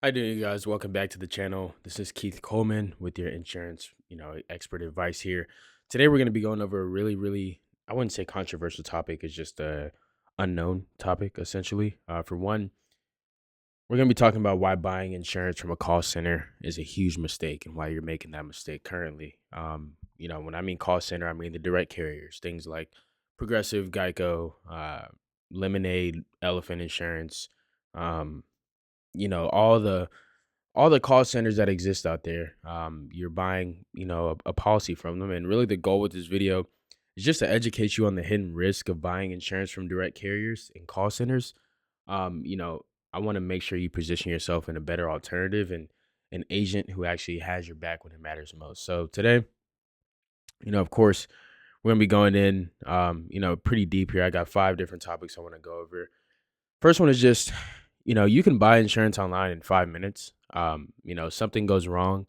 Hi there, you guys. Welcome back to the channel. This is Keith Coleman with your insurance, expert advice here. Today we're going to be going over a really, I wouldn't say controversial topic. It's just a unknown topic, essentially. For one, we're going to be talking about why buying insurance from a call center is a huge mistake and why you're making that mistake currently. When I mean call center, I mean the direct carriers, things like Progressive, Geico, Lemonade, Elephant Insurance, um, all the call centers that exist out there. You're buying, a policy from them. And really the goal with this video is just to educate you on the hidden risk of buying insurance from direct carriers and call centers. Um, you know, I want to make sure you position yourself in a better alternative and an agent who actually has your back when it matters most. So today, of course, we're gonna be going in pretty deep here. I got five different topics I want to go over. First one is just, you can buy insurance online in 5 minutes. Something goes wrong,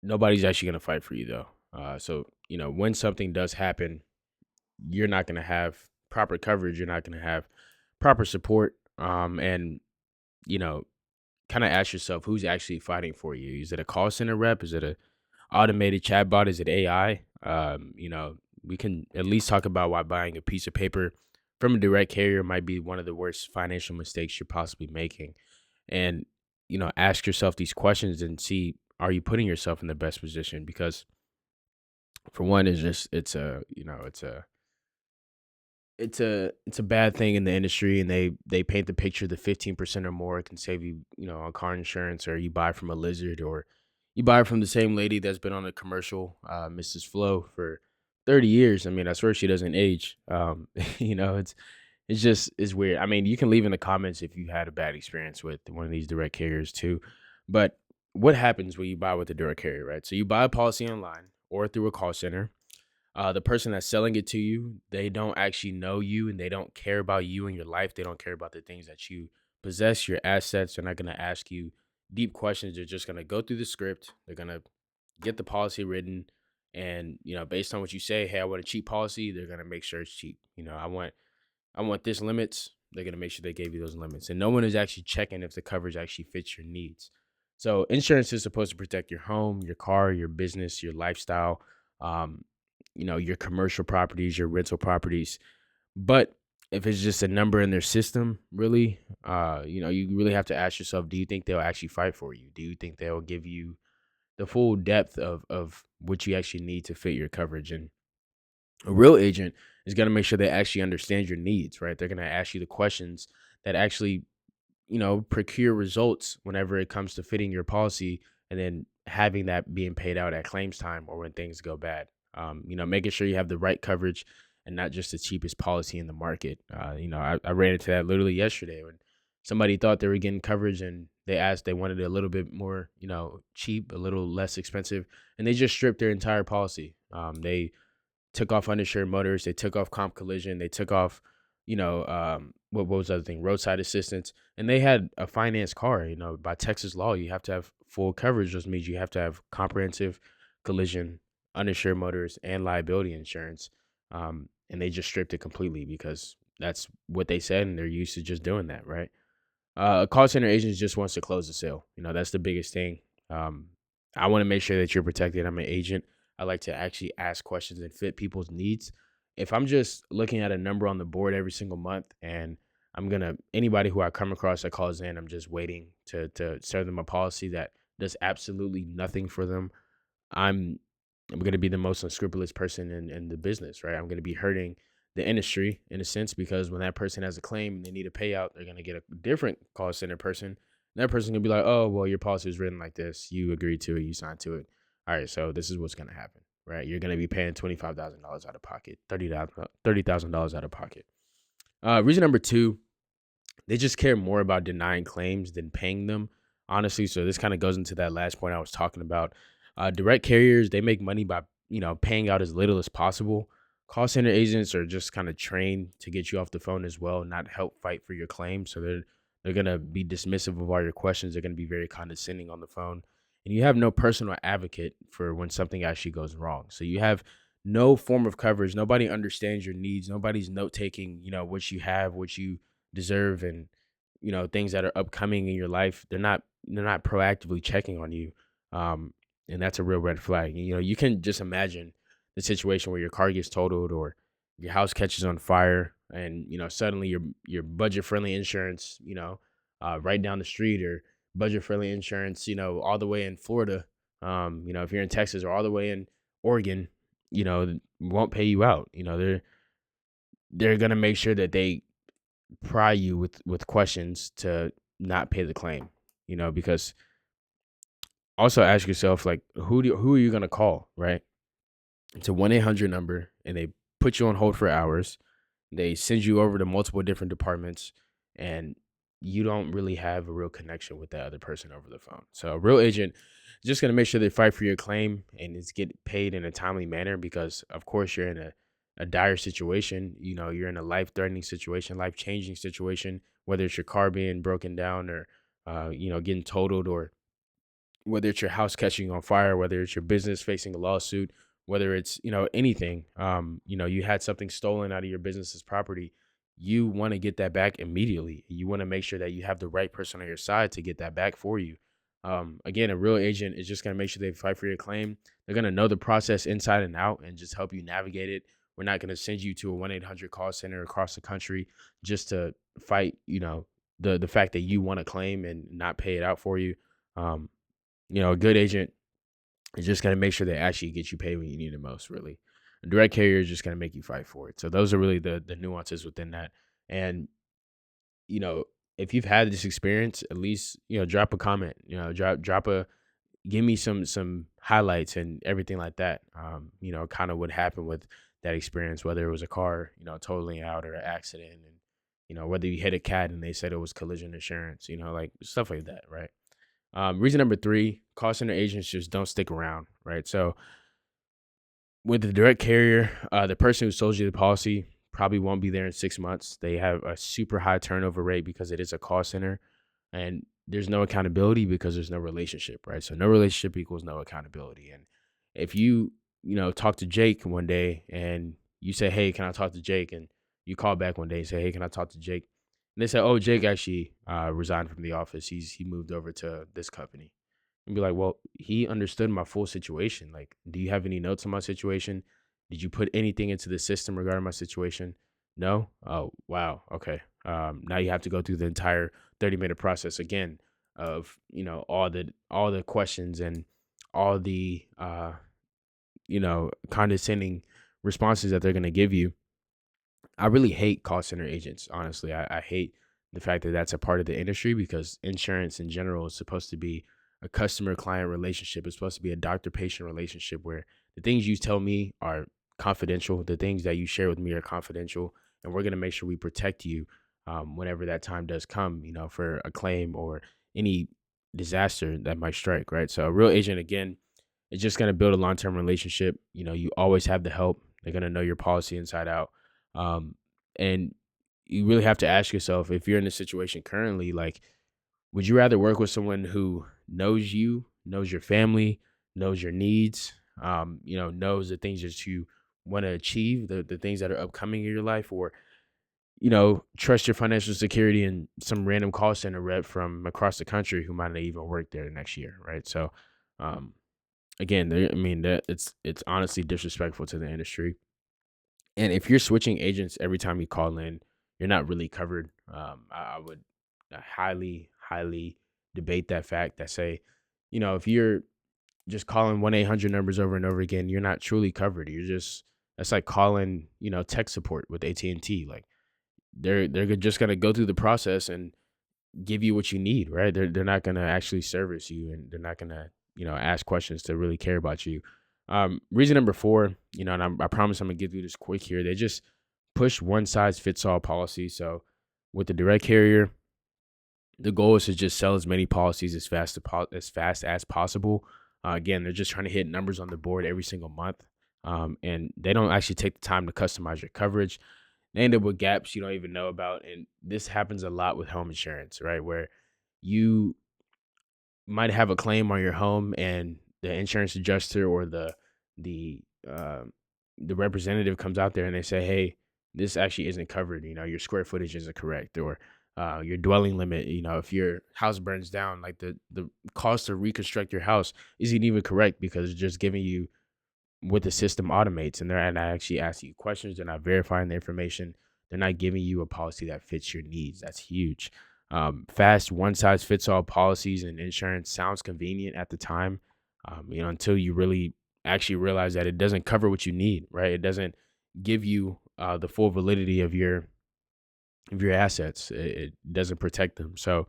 nobody's actually going to fight for you though. So, when something does happen, you're not going to have proper coverage. You're not going to have proper support. And, you know, kind of ask yourself who's actually fighting for you. Is it a call center rep? Is it a automated chatbot? Is it AI? We can at least talk about why buying a piece of paper from a direct carrier might be one of the worst financial mistakes you're possibly making. And, ask yourself these questions and see, are you putting yourself in the best position? Because for one, it's a bad thing in the industry, and they paint the picture the 15% or more can save you, on car insurance, or you buy from a lizard, or you buy from the same lady that's been on a commercial, Mrs. Flo, for 30 years. I mean, I swear she doesn't age. It's weird. I mean, you can leave in the comments if you had a bad experience with one of these direct carriers too. But what happens when you buy with a direct carrier, right? So you buy a policy online or through a call center. The person that's selling it to you, they don't actually know you, and they don't care about you and your life. They don't care about the things that you possess, your assets. They're not going to ask you deep questions. They're just going to go through the script. They're going to get the policy written. And, based on what you say, hey, I want a cheap policy, they're going to make sure it's cheap. I want this limits. They're going to make sure they gave you those limits. And no one is actually checking if the coverage actually fits your needs. So insurance is supposed to protect your home, your car, your business, your lifestyle, um, your commercial properties, your rental properties. But if it's just a number in their system, really, you really have to ask yourself, do you think they'll actually fight for you? Do you think they'll give you the full depth of what you actually need to fit your coverage? And a real agent is going to make sure they actually understand your needs, right? They're going to ask you the questions that actually, procure results whenever it comes to fitting your policy, and then having that being paid out at claims time or when things go bad. Making sure you have the right coverage and not just the cheapest policy in the market. I ran into that literally yesterday when somebody thought they were getting coverage, and they wanted it a little bit more, cheap, a little less expensive, and they just stripped their entire policy. They took off uninsured motors, they took off comp collision, they took off, what was the other thing? Roadside assistance. And they had a financed car. By Texas law, you have to have full coverage, which means you have to have comprehensive collision, uninsured motors, and liability insurance. And they just stripped it completely because that's what they said, and they're used to just doing that, right? A call center agent just wants to close the sale. That's the biggest thing. Um, I want to make sure that you're protected. I'm an agent. I like to actually ask questions and fit people's needs. If I'm just looking at a number on the board every single month, and anybody who I come across that calls in, I'm just waiting to serve them a policy that does absolutely nothing for them. I'm I'm gonna be the most unscrupulous person in the business, right? I'm gonna be hurting the industry in a sense, because when that person has a claim and they need a payout, they're gonna get a different call center person. And that person's gonna be like, "Oh, well, your policy was written like this. You agreed to it. You signed to it. All right, so this is what's gonna happen, right? You're gonna be paying $25,000 out of pocket, $30,000 out of pocket." Reason number two, they just care more about denying claims than paying them, honestly. So this kind of goes into that last point I was talking about. Direct carriers, they make money by, paying out as little as possible. Call center agents are just kind of trained to get you off the phone as well, not help fight for your claim. So they're gonna be dismissive of all your questions. They're gonna be very condescending on the phone, and you have no personal advocate for when something actually goes wrong. So you have no form of coverage. Nobody understands your needs. Nobody's note taking, what you have, what you deserve, and things that are upcoming in your life. They're not they're not proactively checking on you. Um, and that's a real red flag. You know, you can just imagine the situation where your car gets totaled or your house catches on fire, and suddenly your budget friendly insurance, right down the street, or budget friendly insurance, all the way in Florida, if you're in Texas, or all the way in Oregon, won't pay you out. They're gonna make sure that they pry you with questions to not pay the claim. Because also ask yourself, like, who are you gonna call, right? It's a 1-800 number, and they put you on hold for hours. They send you over to multiple different departments, and you don't really have a real connection with that other person over the phone. So a real agent is just going to make sure they fight for your claim and it's get paid in a timely manner, because of course you're in a dire situation. You're in a life-threatening situation, life-changing situation, whether it's your car being broken down, or getting totaled, or whether it's your house catching on fire, whether it's your business facing a lawsuit, whether it's, anything, you had something stolen out of your business's property. You want to get that back immediately. You want to make sure that you have the right person on your side to get that back for you. Again, a real agent is just going to make sure they fight for your claim. They're going to know the process inside and out and just help you navigate it. We're not going to send you to a 1-800 call center across the country just to fight, the fact that you want to claim and not pay it out for you. Um, a good agent is just going to make sure they actually get you paid when you need it most, really. A direct carrier is just going to make you fight for it. So those are really the nuances within that. And, you know, if you've had this experience, at least, drop a comment, give me some highlights and everything like that. Kind of what happened with that experience, whether it was a car, totaling out, or an accident, and, whether you hit a cat and they said it was collision insurance, like stuff like that, right? Reason number 3, call center agents just don't stick around, right? So with the direct carrier, the person who sold you the policy probably won't be there in 6 months. They have a super high turnover rate because it is a call center, and there's no accountability because there's no relationship, right? So no relationship equals no accountability. And if you, talk to Jake one day and you say, "Hey, can I talk to Jake?" And you call back one day and say, "Hey, can I talk to Jake?" And they say, "Oh, Jake actually resigned from the office. He moved over to this company." And be like, "Well, he understood my full situation. Like, do you have any notes on my situation? Did you put anything into the system regarding my situation? No? Oh, wow. Okay. Now you have to go through the entire 30-minute process again of, all the questions and all the condescending responses that they're gonna give you." I really hate call center agents, honestly. I hate the fact that that's a part of the industry, because insurance in general is supposed to be a customer client relationship. It's supposed to be a doctor patient relationship where the things you tell me are confidential, the things that you share with me are confidential, and we're going to make sure we protect you whenever that time does come, for a claim or any disaster that might strike, right? So a real agent, again, is just going to build a long-term relationship. You always have the help. They're going to know your policy inside out. Um, and you really have to ask yourself, if you're in this situation currently, like, would you rather work with someone who knows you, knows your family, knows your needs, knows the things that you want to achieve, the things that are upcoming in your life, or, trust your financial security in some random call center rep from across the country who might not even work there the next year, right? So, um, again, that it's honestly disrespectful to the industry. And if you're switching agents every time you call in, you're not really covered. I would highly, highly debate that fact. That say, if you're just calling 1-800 numbers over and over again, you're not truly covered. That's like calling, tech support with AT&T. Like, they're just gonna go through the process and give you what you need, right? They're not gonna actually service you, and they're not gonna, ask questions to really care about you. Reason number 4, and I promise I'm gonna get through this quick here. They just push one size fits all policy. So with the direct carrier, the goal is to just sell as many policies as fast as possible. Again, they're just trying to hit numbers on the board every single month, and they don't actually take the time to customize your coverage. They end up with gaps you don't even know about, and this happens a lot with home insurance, right? Where you might have a claim on your home, and the insurance adjuster or the uh, the representative comes out there and they say, "Hey, this actually isn't covered. Your square footage isn't correct," or your dwelling limit. If your house burns down, like the cost to reconstruct your house isn't even correct because it's just giving you what the system automates, and they're not actually asking you questions. They're not verifying the information. They're not giving you a policy that fits your needs. That's huge. Fast one size fits all policies and insurance sounds convenient at the time, until you really actually realize that it doesn't cover what you need, right? It doesn't give you the full validity of your assets. It doesn't protect them. So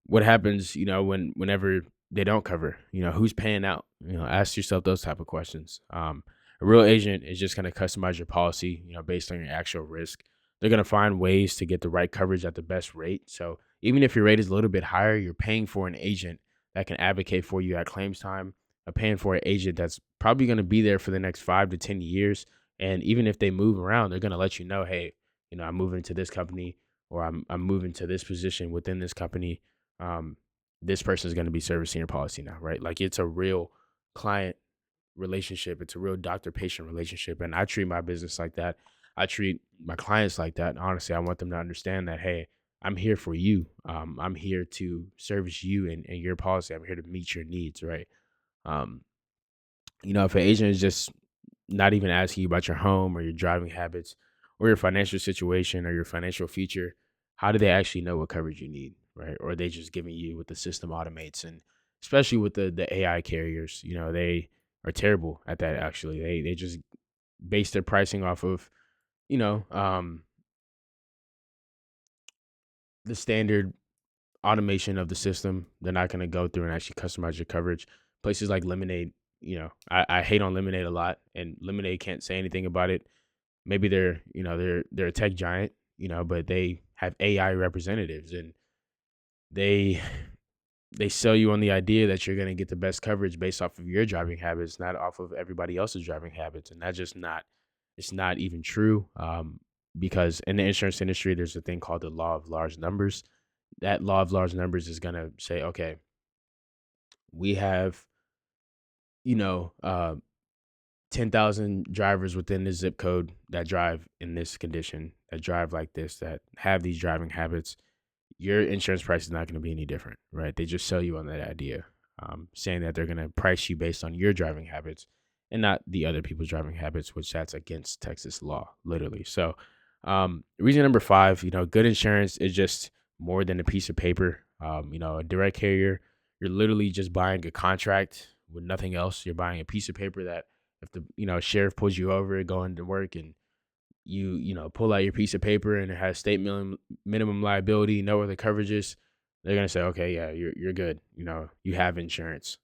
what happens, whenever they don't cover, who's paying out? Ask yourself those type of questions. A real agent is just going to customize your policy, based on your actual risk. They're going to find ways to get the right coverage at the best rate. So even if your rate is a little bit higher, you're paying for an agent that can advocate for you at claims time, paying for an agent that's probably going to be there for the next 5 to 10 years. And even if they move around, they're going to let you know, hey, I'm moving to this company, or I'm moving to this position within this company. um, this person is going to be servicing your policy now, right? Like, it's a real client relationship. It's a real doctor patient relationship. And I treat my business like that. I treat my clients like that. And honestly, I want them to understand that, hey, I'm here for you. I'm here to service you and your policy. I'm here to meet your needs, right? Um, if an agent is just not even asking you about your home or your driving habits or your financial situation or your financial future, how do they actually know what coverage you need, right? Or are they just giving you what the system automates? And especially with the AI carriers, they are terrible at that. Actually, they just base their pricing off of you know um, the standard automation of the system. They're not going to go through and actually customize your coverage. Places like Lemonade, I hate on Lemonade a lot, and Lemonade can't say anything about it. Maybe they're a tech giant, but they have AI representatives, and they they sell you on the idea that you're going to get the best coverage based off of your driving habits, not off of everybody else's driving habits. And that's just not, it's not even true. Because in the insurance industry, there's a thing called the law of large numbers. That law of large numbers is going to say, okay, we have, you know, uh, 10,000 drivers within this zip code that drive in this condition, that drive like this, that have these driving habits. Your insurance price is not going to be any different, right? They just sell you on that idea, saying that they're going to price you based on your driving habits and not the other people's driving habits, which that's against Texas law, literally. So, reason number five, good insurance is just more than a piece of paper. A direct carrier, you're literally just buying a contract with nothing else. You're buying a piece of paper that if the sheriff pulls you over going to work, and you pull out your piece of paper and it has state minimum liability, no other coverages, they're gonna say, okay, yeah, you're good. You have insurance.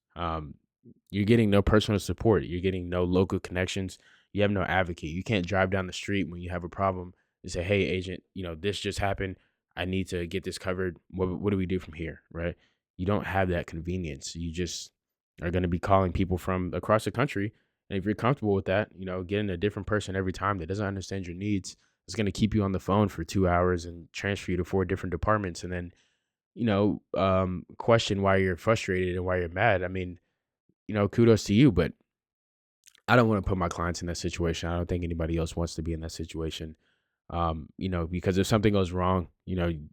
You're getting no personal support. You're getting no local connections. You have no advocate. You can't drive down the street when you have a problem and say, hey, agent, this just happened. I need to get this covered. What do we do from here, right? You don't have that convenience. You just are going to be calling people from across the country. And if you're comfortable with that, getting a different person every time that doesn't understand your needs is going to keep you on the phone for 2 hours and transfer you to four different departments, and then, question why you're frustrated and why you're mad. I mean, kudos to you, but I don't want to put my clients in that situation. I don't think anybody else wants to be in that situation. Because if something goes wrong, you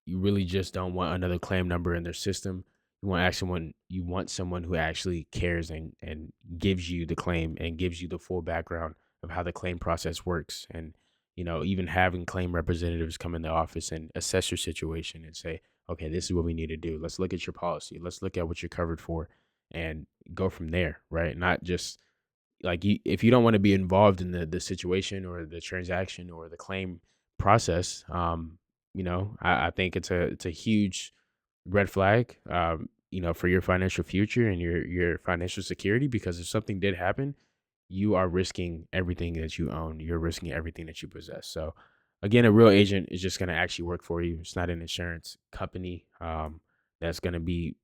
really just don't want another claim number in their system. You want someone who actually cares and gives you the claim and gives you the full background of how the claim process works. And, even having claim representatives come in the office and assess your situation and say, okay, this is what we need to do. Let's look at your policy. Let's look at what you're covered for and go from there, right? Not just like if you don't want to be involved in the situation or the transaction or the claim process. I think it's a huge red flag, for your financial future and your financial security, because if something did happen, you are risking everything that you own. You're risking everything that you possess. So again, a real agent is just going to actually work for you. It's not an insurance company that's going to be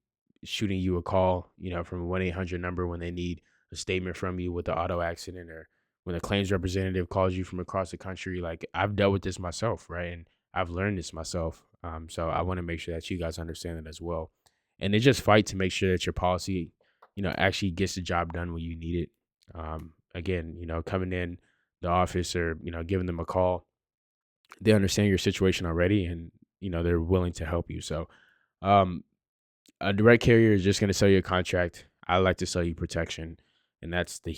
shooting you a call, from a 1-800 number when they need a statement from you with the auto accident, or when a claims representative calls you from across the country. Like, I've dealt with this myself, right? And I've learned this myself. So I want to make sure that you guys understand it as well. And they just fight to make sure that your policy, actually gets the job done when you need it. Again, coming in the office or, giving them a call, they understand your situation already, and they're willing to help you. So, um, a direct carrier is just going to sell you a contract. I like to sell you protection. And that's the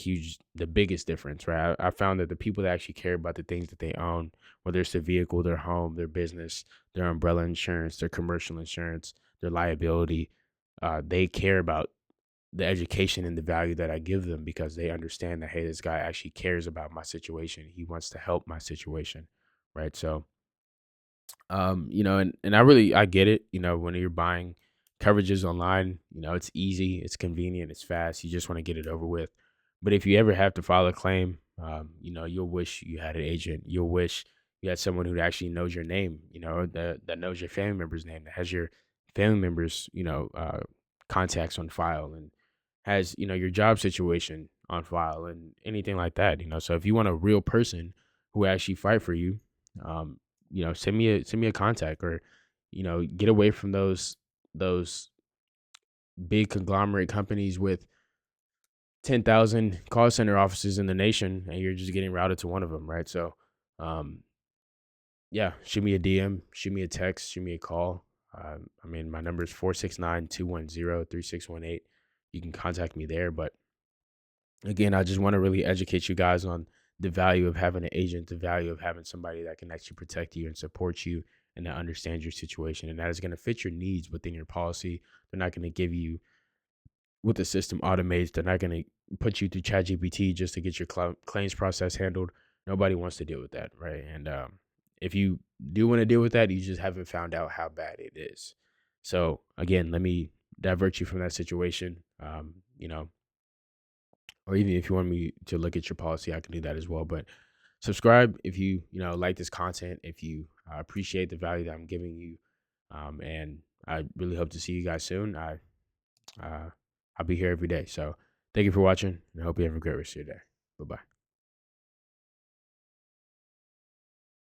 biggest difference, right? I found that the people that actually care about the things that they own, whether it's their vehicle, their home, their business, their umbrella insurance, their commercial insurance, their liability, they care about the education and the value that I give them because they understand that, hey, this guy actually cares about my situation. He wants to help my situation, right? So, and I get it, when you're buying coverages online, it's easy, it's convenient, it's fast. You just want to get it over with. But if you ever have to file a claim, you'll wish you had an agent. You'll wish you had someone who actually knows your name, that knows your family member's name, that has your family members, contacts on file and has, your job situation on file and anything like that. So if you want a real person who actually fight for you, um, send me a contact or, get away from those big conglomerate companies with 10,000 call center offices in the nation and you're just getting routed to one of them, right? So, um, yeah, shoot me a DM, shoot me a text, shoot me a call. My number is 469-210-3618. You can contact me there, but again, I just want to really educate you guys on the value of having an agent, the value of having somebody that can actually protect you and support you and that understands your situation and that is going to fit your needs within your policy. They're not going to give you what the system automates. They're not going to put you through ChatGPT just to get your claims process handled. Nobody wants to deal with that, right? And if you do want to deal with that, you just haven't found out how bad it is. So again, let me divert you from that situation. Or even if you want me to look at your policy, I can do that as well. But subscribe if you like this content, if you appreciate the value that I'm giving you, and I really hope to see you guys soon. Uh, I'll be here every day. So thank you for watching, and I hope you have a great rest of your day. Bye bye.